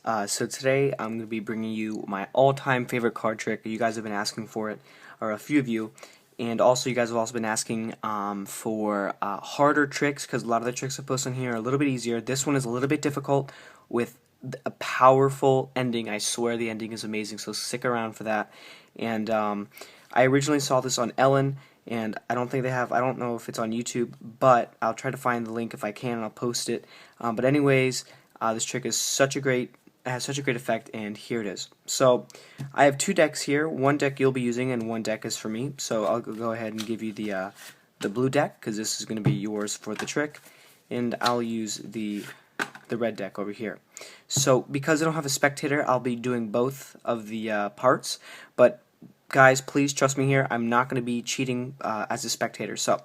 So today I'm going to be bringing you my all-time favorite card trick. You guys have been asking for it, or a few of you, and also you guys have also been asking for harder tricks because a lot of the tricks I post on here are a little bit easier. This one is a little bit difficult with a powerful ending. I swear the ending is amazing, so stick around for that. And I originally saw this on Ellen, and I don't know if it's on YouTube, but I'll try to find the link if I can and I'll post it. But anyways, this trick is has such a great effect, and here it is. So I have two decks here. One deck you'll be using and one deck is for me. So I'll go ahead and give you the blue deck because this is going to be yours for the trick, and I'll use the red deck over here. So because I don't have a spectator, I'll be doing both of the parts, but guys, please trust me here. I'm not going to be cheating as a spectator. So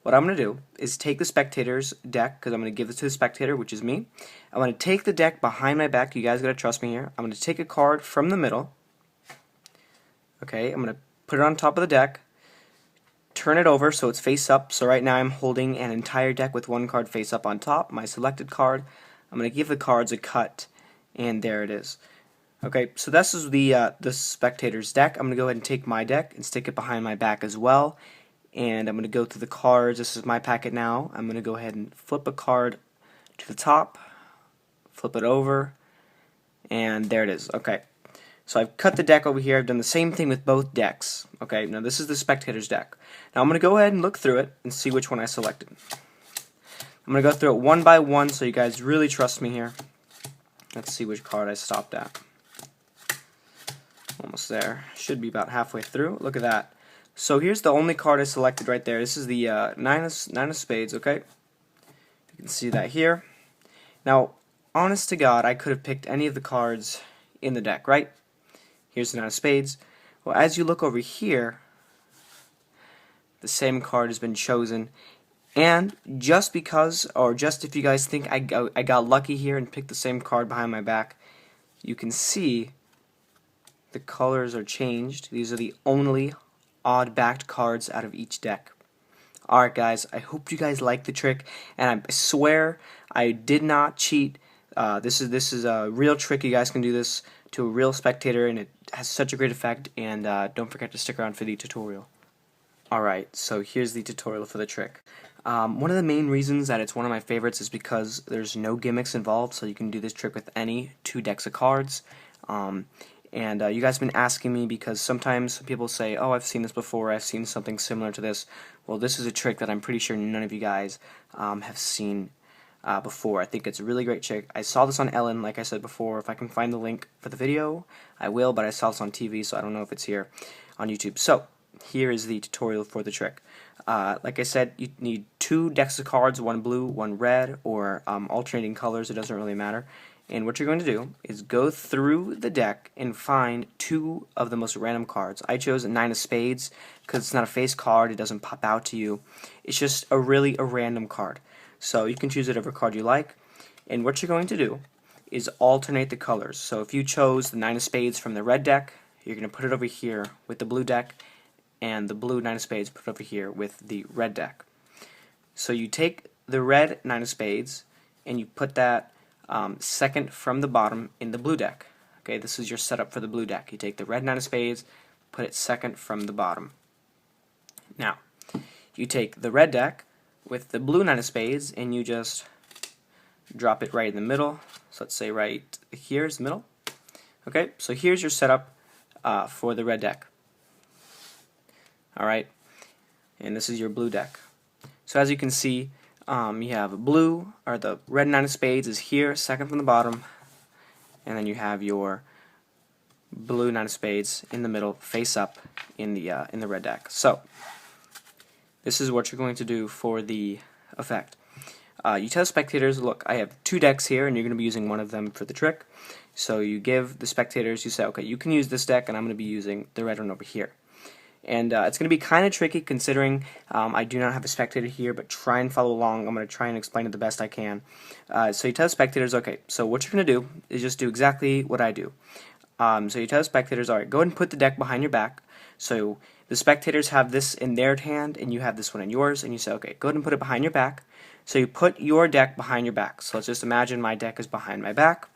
what I'm going to do is take the spectator's deck, because I'm going to give it to the spectator, which is me. I'm going to take the deck behind my back. You guys got to trust me here. I'm going to take a card from the middle. Okay, I'm going to put it on top of the deck, turn it over so it's face up. So right now I'm holding an entire deck with one card face up on top, my selected card. I'm going to give the cards a cut, and there it is. Okay, so this is the spectator's deck. I'm going to go ahead and take my deck and stick it behind my back as well. And I'm going to go through the cards. This is my packet now. I'm going to go ahead and flip a card to the top, flip it over, and there it is. Okay, so I've cut the deck over here. I've done the same thing with both decks. Okay, now this is the spectator's deck. Now I'm going to go ahead and look through it and see which one I selected. I'm going to go through it one by one so you guys really trust me here. Let's see which card I stopped at. Almost there. Should be about halfway through. Look at that. So here's the only card I selected right there. This is the nine of spades, okay? You can see that here. Now, honest to God, I could have picked any of the cards in the deck, right? Here's the nine of spades. Well, as you look over here, the same card has been chosen. And just because, or just if you guys think I got lucky here and picked the same card behind my back, you can see the colors are changed. These are the only odd-backed cards out of each deck. Alright guys, I hope you guys like the trick, and I swear I did not cheat. This is a real trick. You guys can do this to a real spectator, and it has such a great effect, and don't forget to stick around for the tutorial. Alright, so here's the tutorial for the trick. One of the main reasons that it's one of my favorites is because there's no gimmicks involved, so you can do this trick with any two decks of cards. And you guys have been asking me because sometimes people say, oh, I've seen this before, I've seen something similar to this. Well, this is a trick that I'm pretty sure none of you guys have seen before. I think it's a really great trick. I saw this on Ellen, like I said before. If I can find the link for the video, I will, but I saw this on TV, so I don't know if it's here on YouTube. So, here is the tutorial for the trick. Like I said, you need two decks of cards, one blue, one red, or alternating colors, it doesn't really matter. And what you're going to do is go through the deck and find two of the most random cards. I chose a nine of spades because it's not a face card, it doesn't pop out to you. It's just a random card. So you can choose whatever card you like. And what you're going to do is alternate the colors. So if you chose the nine of spades from the red deck, you're going to put it over here with the blue deck, and the blue nine of spades put it over here with the red deck. So you take the red nine of spades and you put that second from the bottom in the blue deck. Okay, this is your setup for the blue deck. You take the red nine of spades, put it second from the bottom. Now, you take the red deck with the blue nine of spades and you just drop it right in the middle. So let's say right here's the middle. Okay, so here's your setup for the red deck. Alright, and this is your blue deck. So as you can see, you have blue, or the red nine of spades is here, second from the bottom, and then you have your blue nine of spades in the middle, face up in the red deck. So this is what you're going to do for the effect. You tell spectators, look, I have two decks here, and you're going to be using one of them for the trick. So you give the spectators, you say, okay, you can use this deck, and I'm going to be using the red one over here. And it's going to be kind of tricky considering I do not have a spectator here, but try and follow along. I'm going to try and explain it the best I can. So you tell the spectators, okay, so what you're going to do is just do exactly what I do. So you tell the spectators, alright, go ahead and put the deck behind your back. So the spectators have this in their hand, and you have this one in yours, and you say, okay, go ahead and put it behind your back. So you put your deck behind your back. So let's just imagine my deck is behind my back.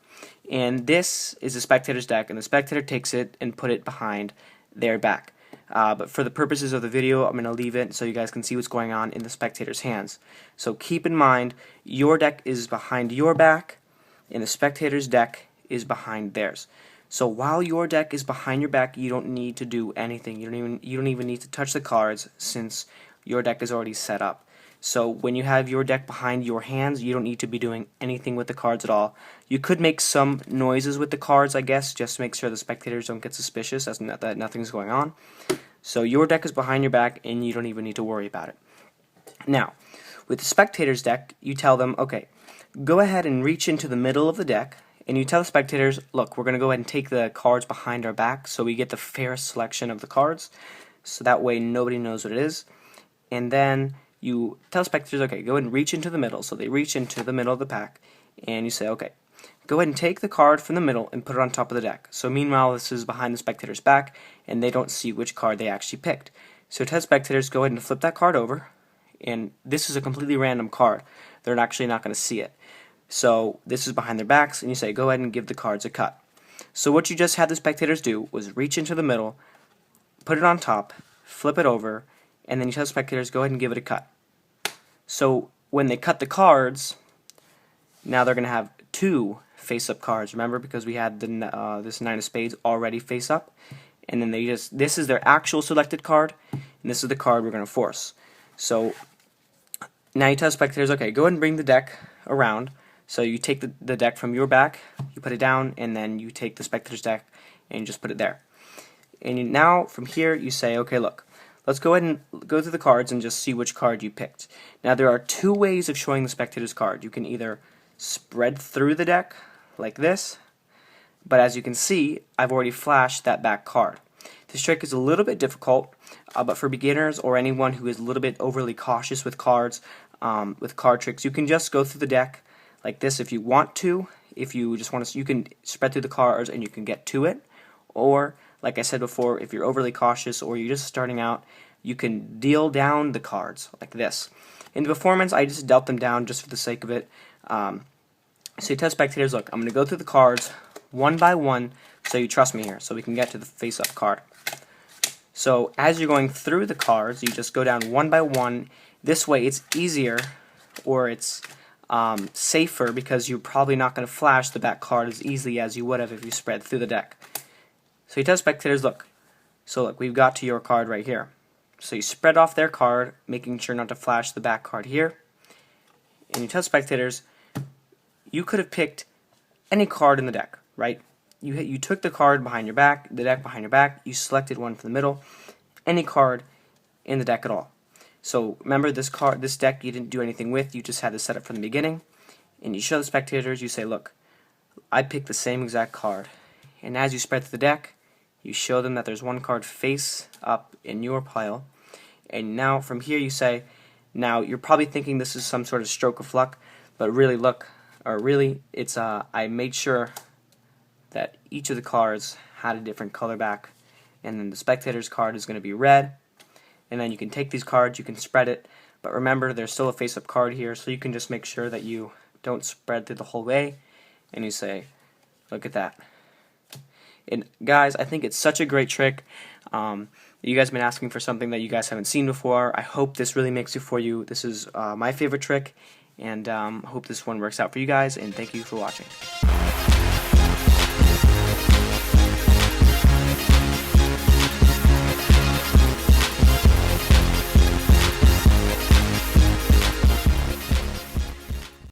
and this is the spectator's deck, and the spectator takes it and put it behind their back. But for the purposes of the video, I'm going to leave it so you guys can see what's going on in the spectator's hands. So keep in mind, your deck is behind your back, and the spectator's deck is behind theirs. So while your deck is behind your back, you don't need to do anything. You don't even need to touch the cards, since your deck is already set up. So when you have your deck behind your hands, you don't need to be doing anything with the cards at all. You could make some noises with the cards, I guess, just to make sure the spectators don't get suspicious that nothing's going on. So your deck is behind your back, and you don't even need to worry about it. Now, with the spectator's deck, you tell them, okay, go ahead and reach into the middle of the deck, and you tell the spectators, look, we're going to go ahead and take the cards behind our back so we get the fairest selection of the cards, so that way nobody knows what it is. And then you tell spectators, okay, go ahead and reach into the middle. So they reach into the middle of the pack, and you say, okay, go ahead and take the card from the middle and put it on top of the deck. So meanwhile, this is behind the spectator's back, and they don't see which card they actually picked. So tell spectators, go ahead and flip that card over, and this is a completely random card. They're actually not going to see it. So this is behind their backs, and you say, go ahead and give the cards a cut. So what you just had the spectators do was reach into the middle, put it on top, flip it over, and then you tell spectators, go ahead and give it a cut. So when they cut the cards, now they're going to have two face-up cards. Remember, because we had this 9 of spades already face-up, and then this is their actual selected card, and this is the card we're going to force. So now you tell spectators, okay, go ahead and bring the deck around. So you take the deck from your back, you put it down, and then you take the spectator's deck and you just put it there. And now from here you say, okay, look, let's go ahead and go through the cards and just see which card you picked. Now there are two ways of showing the spectator's card. You can either spread through the deck like this, but as you can see, I've already flashed that back card. This trick is a little bit difficult, but for beginners or anyone who is a little bit overly cautious with cards, with card tricks, you can just go through the deck like this if you want to. If you just want to, you can spread through the cards and you can get to it. Or, like I said before, if you're overly cautious or you're just starting out, you can deal down the cards like this. In the performance, I just dealt them down just for the sake of it. So you tell spectators, look, I'm going to go through the cards one by one, so you trust me here, so we can get to the face-up card. So as you're going through the cards, you just go down one by one. This way it's easier, or it's safer, because you're probably not going to flash the back card as easily as you would have if you spread through the deck. So you tell spectators, look, we've got to your card right here. So you spread off their card, making sure not to flash the back card here. And you tell spectators, you could have picked any card in the deck, right? You took the card behind your back, the deck behind your back, you selected one from the middle, any card in the deck at all. So remember, this deck you didn't do anything with, you just had this set up from the beginning, and you show the spectators, you say, look, I picked the same exact card. And as you spread through the deck, you show them that there's one card face up in your pile, and now from here you say, now you're probably thinking this is some sort of stroke of luck, but really it's I made sure that each of the cards had a different color back, and then the spectator's card is going to be red, and then you can take these cards, you can spread it, but remember there's still a face-up card here, so you can just make sure that you don't spread through the whole way, and you say, look at that. And guys, I think it's such a great trick. You guys have been asking for something that you guys haven't seen before. I hope this really makes it for you. This is my favorite trick, and I hope this one works out for you guys, and thank you for watching.